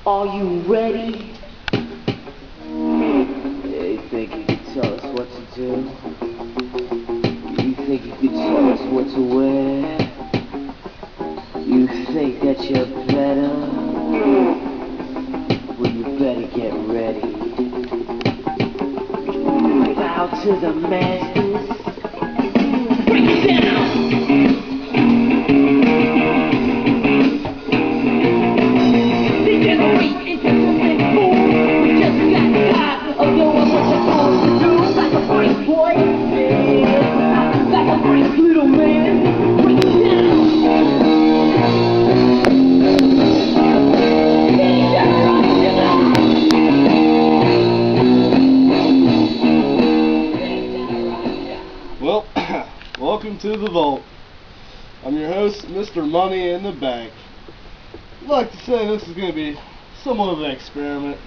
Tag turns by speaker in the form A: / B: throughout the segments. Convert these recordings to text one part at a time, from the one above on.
A: Are you ready?
B: Yeah, you think you can tell us what to do? You think you can tell us what to wear? You think that you're better? Well, you better get ready. Bow to the masters. Break it down! Degenerate into something cool. We just got tired of doing what you're supposed to do. Like a freak boy, yeah. Like a freak little man. Break it down.
C: Well, welcome to the Vault. I'm your host, Mr. Money in the Bank. I'd like to say this is going to be somewhat of an experiment.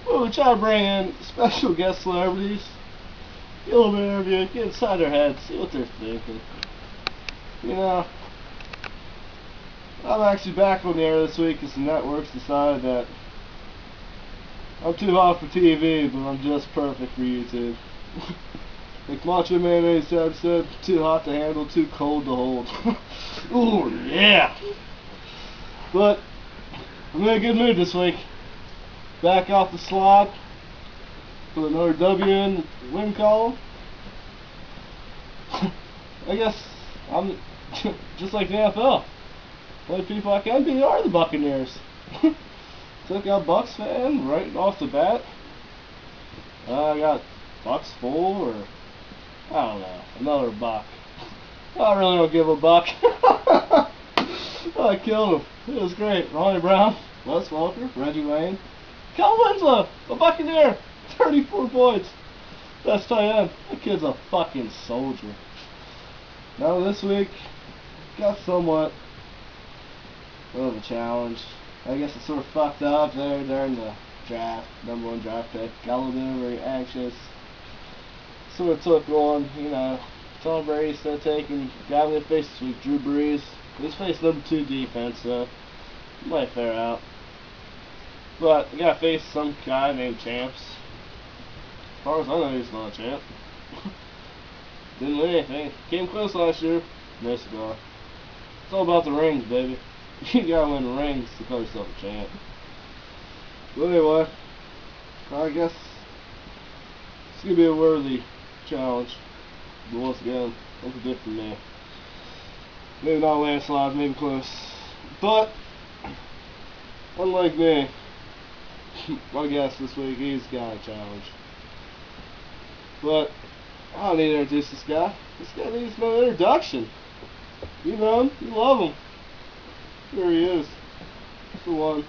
C: We'll try to bring in special guest celebrities, get a little bit of interview, get inside their heads, see what they're thinking. You know, I'm actually back on the air this week because the networks decided that I'm too hot for TV, but I'm just perfect for YouTube. Like Macho Man 87 said, too hot to handle, too cold to hold. Ooh, yeah! But, I'm in a good mood this week. Back off the slot. Put another W in the win column. I guess I'm just like the NFL. The only people I can beat are the Buccaneers. Took out Bucs fan right off the bat. I got Bucs full, or I don't know, another buck. I really don't give a buck. I killed him. It was great. Ronnie Brown, Les Walker, Reggie Wayne, Cal Winslow, a Buccaneer, 34 points. Best tight end. That kid's a fucking soldier. Now this week, got somewhat of a challenge. I guess it's sort of fucked up there during the draft, #1 draft pick. Got a little bit very anxious. Sort of took on, you know, Tom Brady instead of taking guy in the face this week, Drew Brees. He's faced #2 defense, so he might fare out. But I got to face some guy named Champs. As far as I know, he's not a champ. Didn't win anything. Came close last year. No cigar. It's all about the rings, baby. You gotta win rings to call yourself a champ. But anyway, I guess it's gonna be a worthy challenge. But once again, don't predict for me. Maybe not landslide, maybe close. But unlike me, my guest this week, he's got a challenge. But I don't need to introduce this guy. This guy needs no introduction. You know him, you love him. There he is. That's the one.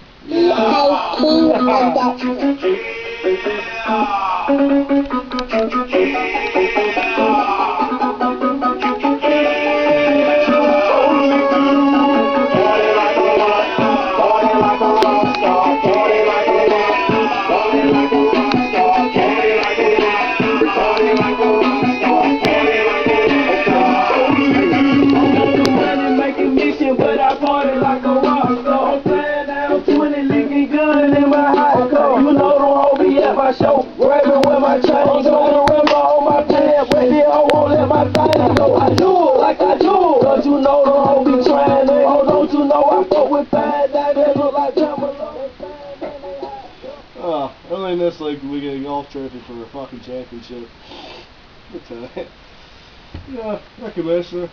C: This like we get a golf trophy for a fucking championship. Yeah, that commissioner.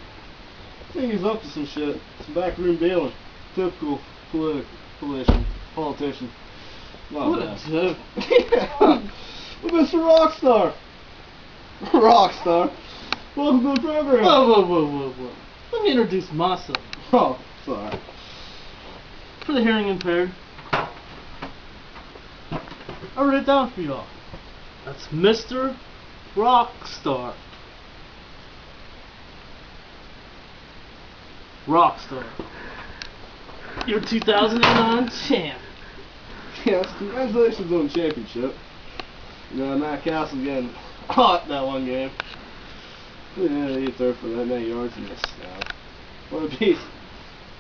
C: I think he's up to some shit. Some backroom dealing. Typical politician. Not bad. Yeah. Mr. Rockstar. Rockstar. Welcome to the program.
D: Whoa. Let me introduce myself.
C: Oh, sorry.
D: For the hearing impaired, I wrote it down for y'all. That's Mr. Rockstar. Rockstar. Your 2009 champ.
C: Yes, congratulations on the championship. You know, Matt Castle getting hot that one game. Yeah, he threw for that many yards in this snow. What a beast.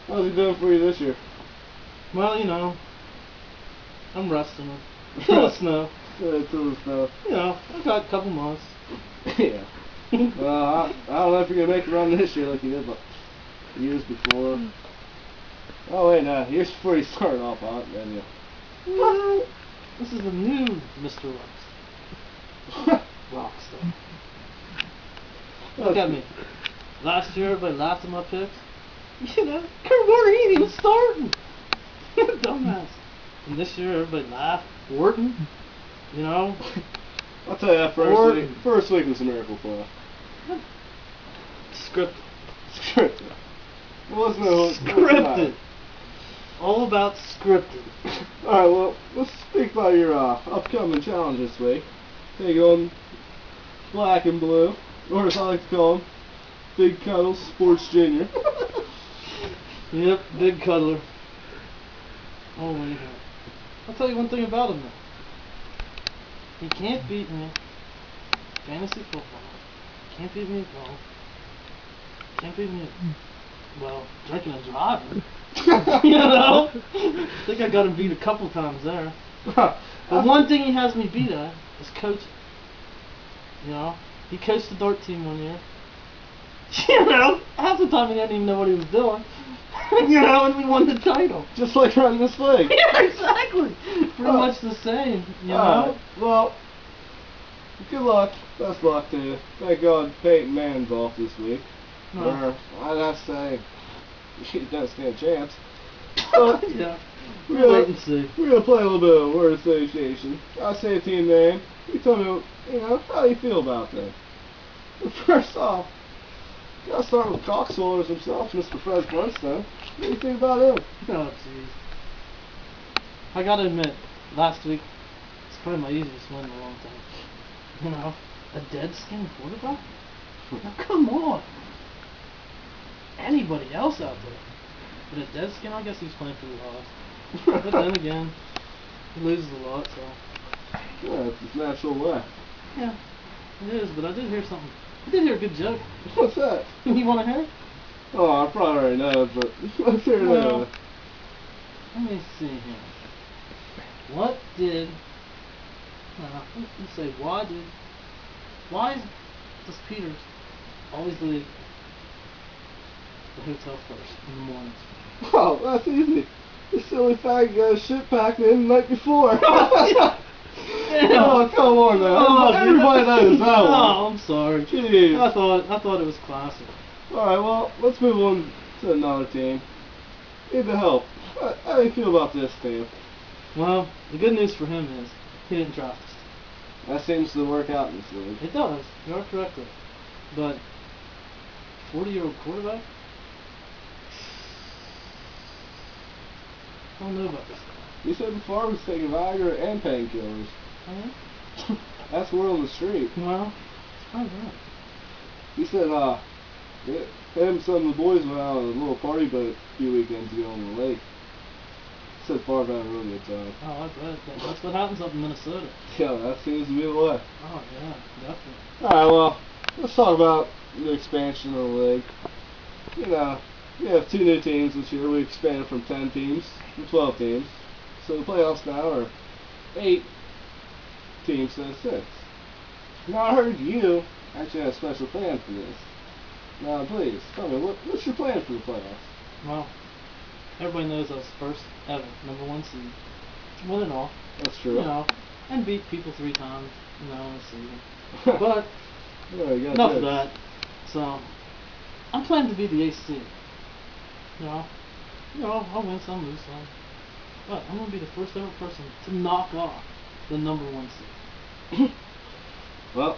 C: How's he doing for you this year?
D: Well, you know, I'm resting them. Till the snow.
C: Till the snow.
D: You know, I got a couple months.
C: Yeah. I don't know if you're gonna make a run this year like you did, but years before. Oh wait, no, years before you started off out, then you.
D: What? This is a new Mr. Rockstar. Look at me. Last year, everybody laughed at my picks. You know, Kurt Warner ain't even starting. Dumbass. And this year, everybody laughed. Wharton, you know.
C: I'll tell you that first week was a miracle play.
D: Scripted.
C: Scripted. It wasn't a
D: Scripted. All about scripted.
C: Alright, well, let's speak about your upcoming challenge this week. Take on Black and Blue, or as I like to call him, Big Cuddles Sports Junior.
D: Yep, big cuddler. Oh my God. I'll tell you one thing about him though. He can't beat me. Fantasy football. Can't beat me at golf. Can't beat me at, well, drinking and driving. You know? I think I got him beat a couple times there. But one thing he has me beat at is coaching. You know? He coached the dart team one year. You know? Half the time he didn't even know what he was doing. You know, and we won the title.
C: Just like running this league.
D: Yeah, exactly. Pretty much the same, you know?
C: Well, good luck. Best luck to you. Thank God Peyton Manning's off this week.
D: No.
C: Or, I'd have to say, he doesn't stand a chance. But
D: Yeah.
C: we're
D: Wait and see.
C: We're going to play a little bit of word association. I'll say a team name. You tell me, you know, how you feel about that. But first off, gotta start with Coxwallers himself, Mr. Fred Brunstone. What do you think about him?
D: Oh, jeez. I gotta admit, last week, it's probably my easiest win in a long time. You know, a dead skin quarterback? Now, come on. Anybody else out there? But a dead skin, I guess he's playing for the Hawks. But then again, he loses a lot, so.
C: Yeah, it's his natural way.
D: Yeah, it is, but I did hear something. I did hear a good joke.
C: What's that?
D: You wanna hear it?
C: Oh, I probably already know, but let's hear it
D: Well,
C: anyway.
D: let me see here. What did, let's say, why does Peters always leave the hotel first in the mornings?
C: Oh, that's easy. This silly fag got his shit packed in the night before. Oh, come on now.
D: Oh,
C: everybody knows that one.
D: Oh, I'm sorry.
C: Jeez.
D: I thought it was classic.
C: Alright, well, let's move on to another team. Need the help. How do you feel about this team?
D: Well, the good news for him is he didn't draft us.
C: That seems to work out in this league.
D: It does. You are correct there. But 40-year-old quarterback? I don't know about this guy.
C: You said before I was taking Viagra and painkillers.
D: Oh,
C: That's word on the street.
D: yeah? Well, it's kind of right.
C: He said, him and some of the boys went out on a little party boat a few weekends ago on the lake. Said Favre had a really good time.
D: Oh, I bet. That's what happens up in Minnesota.
C: Yeah, that seems to be the way.
D: Oh, yeah, definitely.
C: Alright, well, let's talk about the expansion of the league. You know, we have 2 new teams this year. We expanded from 10 teams to 12 teams. So the playoffs now are 8 teams instead of 6. Now I heard you actually had a special plan for this. Now please, tell me, what's your plan for the playoffs?
D: Well, everybody knows I was first ever, #1 seed. Won it all.
C: That's true.
D: You know, and beat people 3 times, you know, in the season. But,
C: Yeah, you got
D: enough
C: this.
D: of that. So, I'm planning to be the 8th seed. You know, I'll win some, lose some. But I'm going to be the first ever person to knock off the #1 seed.
C: Well,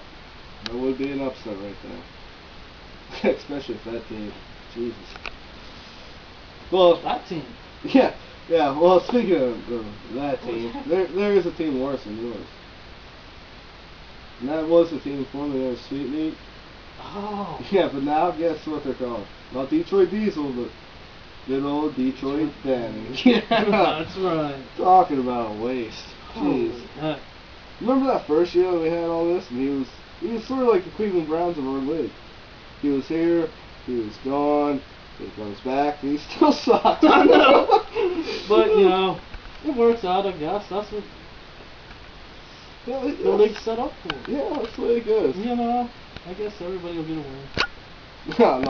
C: that would be an upset right there. Especially if that team. Jesus. Well,
D: That team.
C: yeah. Well, speaking of that team, there is a team worse than yours. And that was the team formerly known as Sweet Meat.
D: Oh.
C: Yeah, but now guess what they're called? Not Detroit Diesel, but good old Detroit Danny. Yeah.
D: That's right.
C: Talking about a waste.
D: Holy
C: Jeez.
D: heck.
C: Remember that first year that we had all this, and he was sort of like the Cleveland Browns of our league. He was here, he was gone, he comes back, and he still sucks.
D: I know. But, you know, It works out, I guess. That's what
C: Yeah,
D: the league's set up for.
C: yeah, that's the way it goes.
D: You know, I guess everybody will get a win.
C: No,